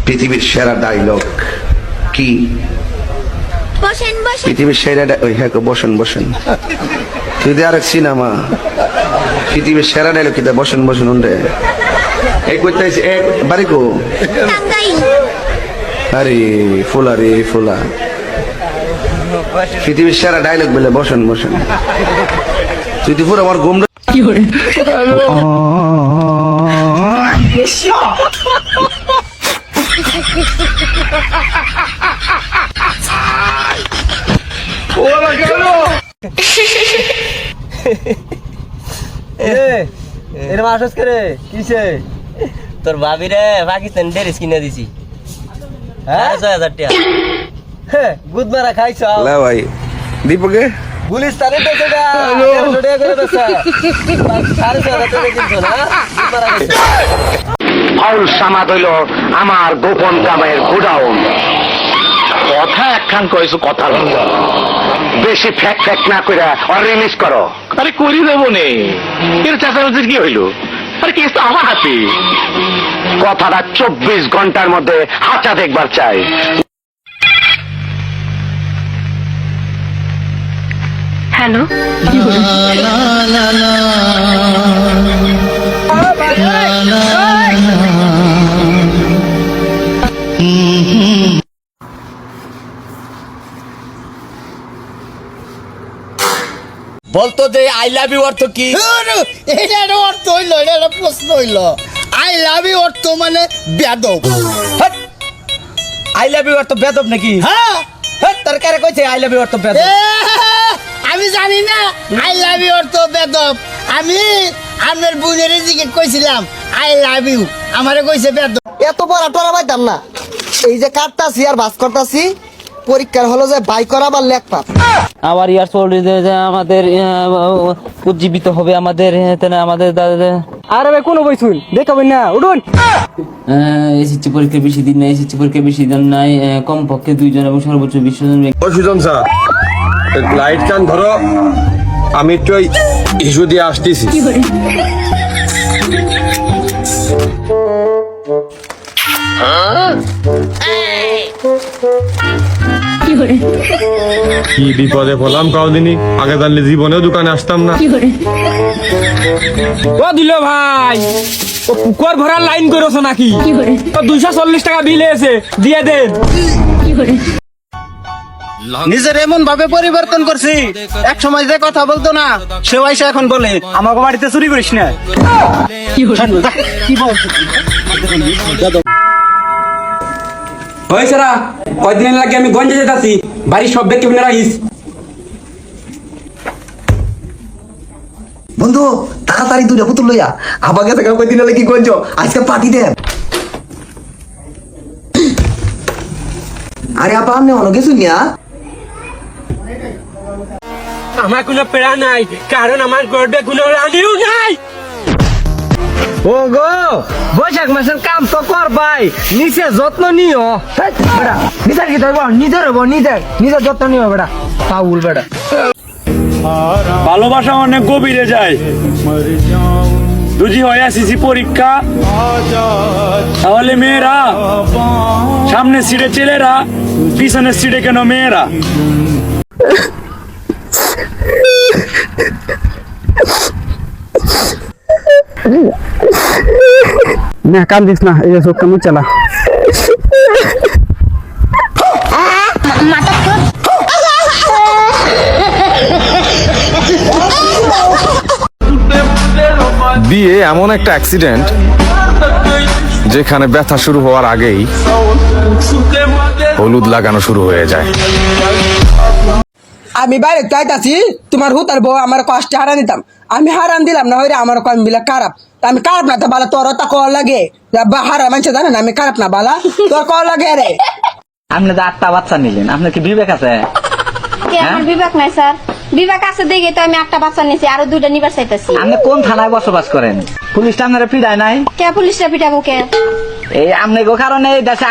পৃথিবীর সেরা ডায়লগ কি? বসেন বসেন। পৃথিবীর সেরা ওই হ্যাঁ বসেন বসেন। তুই আরেক সিনেমা পৃথিবীর সেরা ডায়লগ কিটা বসেন বসেন উন্ডে এই কইতে এক বাড়ি কো টাঙ্গাই। আরে ফুলা রে ফুলা পৃথিবীর সেরা ডায়লগ বলে বসেন বসেন। তুই তো পুরো আমার ঘুম কি করে এরম আসস করে কিসে? তোর ভাবি রে পাকিস্তান ড্রেস কিনে দিছি হ্যাঁ ৬,০০০ টাকা। গুদ মারা খাইছ লা ভাই দীপকে গুলিস্তানে তো সেটা ১৫০ টাকা করে বেচা ৬,৫০০ টাকা কিনছো না? গুদ মারা খাইছ। ফাউল সামাদ হইল আমার গোপন কামের গোডাউন। কথা একখান কয়েছো কথা লইয়া বেশি ফ্যাক ফ্যাক না কইরা আর রিলিজ করো। আরে করি দেবো নে এর চাচাচাচির কি হইল? আরে কেস তো আমার হাতে। কথাটা ২৪ ঘন্টার মধ্যে হাঁটা দেখবার চাই। হ্যালো। বলতো যে আই লাভ ইউ অর্থ কি? এটার অর্থ হইলো, এটা একটা প্রশ্ন হইলো। আই লাভ ইউ অর্থ মানে বেদব। আই লাভ ইউ অর্থ বেদব নাকি? হ্যাঁ তোর কারে কইছে আই লাভ ইউ অর্থ বেদব? আমি জানি না আই লাভ ইউ অর্থ বেদব। আমি আপনার বোনের দিকে কইছিলাম আই লাভ ইউ, আমারে কইছে বেদব। এত বড় টরা পাইতাম না। এই যে কাটতাছি আর বাস করতাছি, পরীক্ষার হলো যে বাই করা বা লেখপা। আবার ইয়ার চলবে যে আমাদের উজ্জীবিত হবে আমাদের আমাদের আরে ভাই কোন বই শুন দেখাবেন না, উঠুন। এসএসসি পরীক্ষা বেশি দিন নাই, এসএসসি পরীক্ষা বেশি দিন নাই, কমপক্ষে 2 জন এবং সর্বোচ্চ 20 জন। ও সুজন স্যার লাইট চান ধরো, আমি একটু ওই ইস্যু দিয়ে আসতেছি। কি করে কি করে কি বিপদে পড়লাম কাউদিনই, আগে জানলে জীবনেও দোকানে আসতাম না। কি করে ও দিল ভাই, ও পুকুর ভরার লাইন করেছো নাকি? কি করে তো 240 টাকা বিল এসে দিয়ে দেন। কি করে নিজের এমন ভাবে পরিবর্তন করছি, এক সময় যে কথা বলতো না সে এসে এখন বলে আমাকে বাড়িতে চুরি করিস না। কি করে কি বলছো? ওই সারা কয়দিন লাগে আমি গঞ্জে যেতাছি, বাড়ির সব ব্যাগ কেমনে রাখিস? বন্ধু তাড়াতাড়ি দুইটা পুতুল লইয়া আবার গেছে কয়দিন হলে কি গঞ্জ আজকে পার্টি দেন। আরে আপা আপনি অনেক কিছু নিয়া আমার কোনো পেড়া নাই, কারণ আমার গর্বে কোনো রানিও নাই। ও গো বৈশাখ মাসের কাম তো কর ভাই, নিচে যত্ন নিও। বেটা নিজের কি ধরবো, নিজের হবো, নিজের যত্ন নিও বেটা, পাউল বেটা। ভালোবাসা অনেক গভীরে যায়। দুজি হয় এসএসসি পরীক্ষা, তাহলে মেয়েরা সামনের সিটে ছেলেরা, পিছনের সিটে কেন মেয়েরা? না কান্দিস না, এই চোখ কামু চালা। বিয়ে এমন একটা অ্যাক্সিডেন্ট যেখানে ব্যথা শুরু হওয়ার আগেই হলুদ লাগানো শুরু হয়ে যায়। আমি বাইরে চাইতাছি তোমার হুতার বউ আমার কষ্টে হারান দিতাম, আমি হারান দিলাম না, হইরে আমার কম বিলা খারাপ। আমি খারাপ না তো বালা, তোর তা কল লাগে হারা মানুষ জানে না আমি খারাপ না বালা, তোর কল লাগে রে। আপনি তো 8টা বাচ্চা নিলেন, আপনার কি বিবেক আছে? আমার বিবেক নাই স্যার, বিবেক আছে দেখে তো আমি একটা বাচ্চা নিয়েছি, আরো 2টা নিবার চাইতেছি। আপনি কোন থানায় বসবাস করেন? পুলিশটা আপনারা পিড়ায় নাই? কে পুলিশরা পিটাবো কে? এই আপনি কারণে এই দেশে